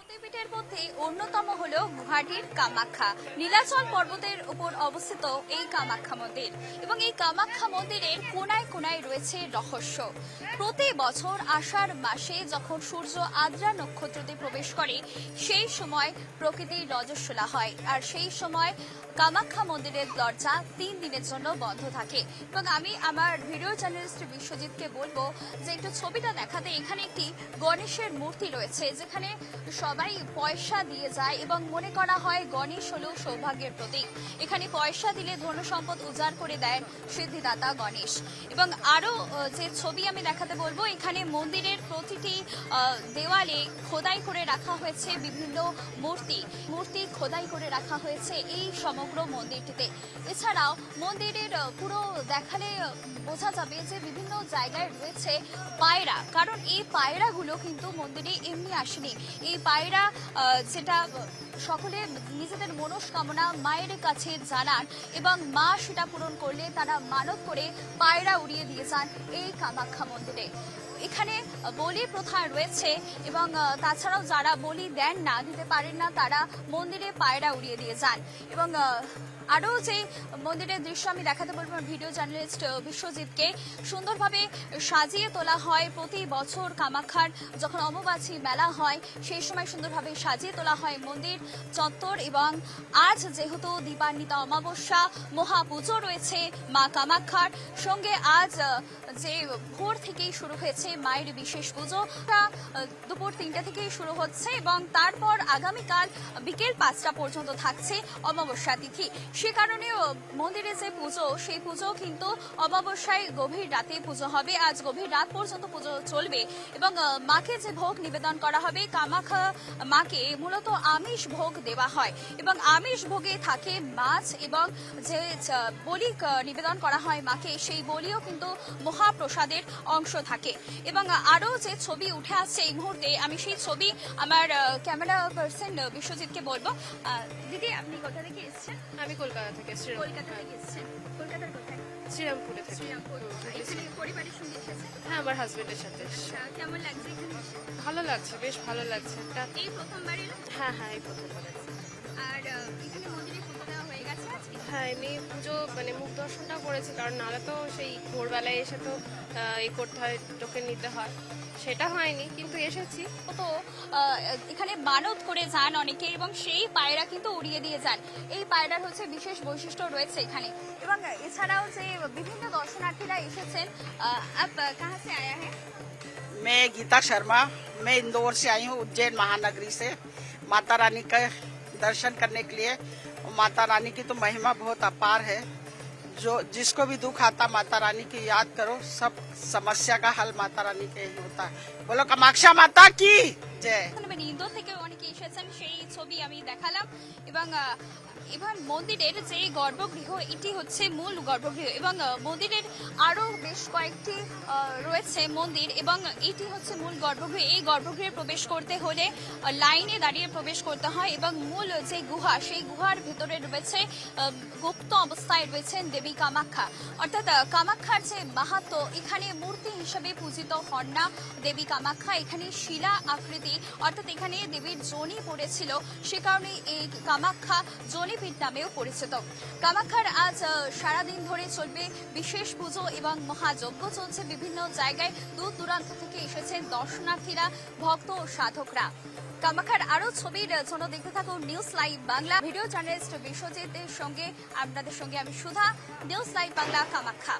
সতীপীঠের মধ্যে অন্যতম হল গুয়াহাটির কামাখ্যা। নীলাচল পর্বতের উপর অবস্থিত এই কামাখ্যা মন্দির এবং এই কামাখ্যা মন্দিরের কোনায় কোনায় রয়েছে রহস্য। প্রতি বছর আষাঢ় মাসে যখন সূর্য আদ্রা নক্ষত্রতে প্রবেশ করে সেই সময় প্রকৃতির রজস্বলা হয়, আর সেই সময় কামাখ্যা মন্দিরের দরজা 3 দিনের জন্য বন্ধ থাকে। এবং আমি আমার ভিডিও জার্নালিস্ট বিশ্বজিৎকে বলবো যে একটু ছবিটা দেখাতে। এখানে একটি গণেশের মূর্তি রয়েছে যেখানে সবাই পয়সা দিয়ে যায় এবং মনে করা হয় গণেশ হলো সৌভাগ্যের প্রতীক। এখানে পয়সা দিলে ধন সম্পদ উজাড় করে দেন সিদ্ধিদাতা গণেশ। এবং আরো যে ছবি আমি দেখাতে বলবো, এখানে মন্দিরের প্রতিটি দেওয়ালে খোদাই করে রাখা হয়েছে বিভিন্ন মূর্তি খোদাই করে রাখা হয়েছে এই সমগ্র মন্দিরটিতে। এছাড়াও মন্দিরের পুরো দেখালে বোঝা যাবে যে বিভিন্ন জায়গায় রয়েছে পায়রা, কারণ এই পায়রাগুলো কিন্তু মন্দিরে এমনি আসেনি। এই পায়রা যেটা সকলে নিজেদের মনস্কামনা মায়ের কাছে জানান এবং মা সেটা পূরণ করলে তারা মানত করে পায়রা উড়িয়ে দিয়ে যান এই কামাখ্যা মন্দিরে। এখানে বলি প্রথা রয়েছে এবং তাছাড়াও যারা বলি দেন না, দিতে পারেন না, তারা মন্দিরে পায়রা উড়িয়ে দিয়ে যান। এবং আরও যে মন্দিরের দৃশ্য আমি দেখাতে বলবো ভিডিও জার্নালিস্ট বিশ্বজিৎকে, সুন্দরভাবে সাজিয়ে তোলা হয় প্রতি বছর কামাখ্যার যখন অম্বুবাচী মেলা হয় সেই সময় সুন্দরভাবে সাজিয়ে তোলা হয় মন্দির চত্বর। এবং আজ যেহেতু দীপান্বিতা অমাবস্যা, মহাপুজো রয়েছে মা কামাখ্যার সঙ্গে, আজ যে ভোর থেকেই শুরু হয়েছে মায়ের বিশেষ পুজো, দুপুর 3টা থেকেই শুরু হচ্ছে এবং তারপর আগামীকাল বিকেল 5টা পর্যন্ত থাকছে অমাবস্যা তিথি। সে কারণে মন্দিরে যে পুজো, সেই পুজো কিন্তু অমাবস্যায় গভীর রাতে পুজো হবে। আজ গভীর রাত পর্যন্ত পুজো চলবে এবং মাকে যে ভোগ নিবেদন করা হবে, কামাখ্যা মাকে মূলত আমিষ ভোগ দেওয়া হয় এবং আমিষ ভোগে থাকে মাছ এবং যে বলি নিবেদন করা হয় মাকে, সেই বলিও কিন্তু মহাপ্রসাদের অংশ থাকে। এবং আরো যে ছবি উঠে আসছে এই মুহূর্তে, আমি সেই ছবি আমার ক্যামেরা পার্সন বিশ্বজিৎকে বলবো। দিদি, আপনি কোথা থেকে এসেছেন? আমি কলকাতা থেকে এসেছি। কলকাতা থেকে এসেছেন? কলকাতার কোথায়? শ্রীরামপুরে থেকে। শ্রীরামপুর। এখানে পরিবারের সঙ্গে এসেছেন? হ্যাঁ, আমার হাজবেন্ডের সাথে। কেমন লাগছে এখানে? ভালো লাগছে, বেশ ভালো লাগছে। এই প্রথমবার এলেন? হ্যাঁ হ্যাঁ, এই প্রথমবার। আর এখানে মন্দিরে পুজো দেওয়া হয়ে গেছে আজকে? হ্যাঁ, এমনি পুজো মানে মুখ দর্শনটাও করেছি, কারণ নাহলে তো সেই ভোরবেলায় এসে তো এই করতে হয়, টোকেন নিতে হয়, সেটা হয়নি, কিন্তু এসেছি। তো এখানে মানত করে যান অনেকে এবং সেই পায়রা কিন্তু উড়িয়ে দিয়ে যান। এই পায়রার হচ্ছে বিশেষ বৈশিষ্ট্য রয়েছে এখানে। এবং এছাড়াও যে বিভিন্ন দর্শনার্থীরা এসেছেন। আপ কাহা সে আয়া হ্যাঁ? मैं गीता शर्मा, मैं इंदौर से आई हूँ, उज्जैन महानगरी से, माता रानी का दर्शन करने के लिए। माता रानी की तो महिमा बहुत अपार है। जो जिसको भी दुख आता माता रानी की याद करो, सब समस्या का हल माता रानी के ही होता है। बोलो कामाख्या माता की जय। ইন্দোর থেকে অনেকে এসেছেন, সেই ছবি আমি দেখালাম। এবং এবার মন্দিরের যে গর্ভগৃহ, এটি হচ্ছে মূল গর্ভগৃহ এবং মন্দিরের আরো বেশ কয়েকটি রয়েছে মন্দির এবং এটি হচ্ছে মূল গর্ভগৃহ। এই গর্ভগৃহে প্রবেশ করতে হলে লাইনে দাঁড়িয়ে প্রবেশ করতে হয় এবং মূল যে গুহা, সেই গুহার ভেতরে রয়েছে গুপ্ত অবস্থায় রয়েছেন দেবী কামাখ্যা। অর্থাৎ কামাখ্যার যে মাহাত্ম্য, এখানে মূর্তি হিসেবে পূজিত হন না দেবী কামাখ্যা, এখানে শিলা আকৃতি, অর্থাৎ এখানে দেবীর যোনি পড়েছিল, সে কারণে এই কামাখ্যা যোনিপীঠ নামেও পরিচিত। কামাখ্যার আজ সারাদিন ধরে চলবে বিশেষ পুজো এবং মহাযজ্ঞ চলছে। বিভিন্ন জায়গায় দূর দূরান্ত থেকে এসেছেন দর্শনার্থীরা, ভক্ত ও সাধকরা। কামাখ্যার আরো ছবির জন্য দেখতে থাকুন news live Bangla. Video journalist বিশ্বজিতের সঙ্গে আপনাদের সঙ্গে আমি সুধা, নিউজ লাইভ বাংলা, কামাখ্যা।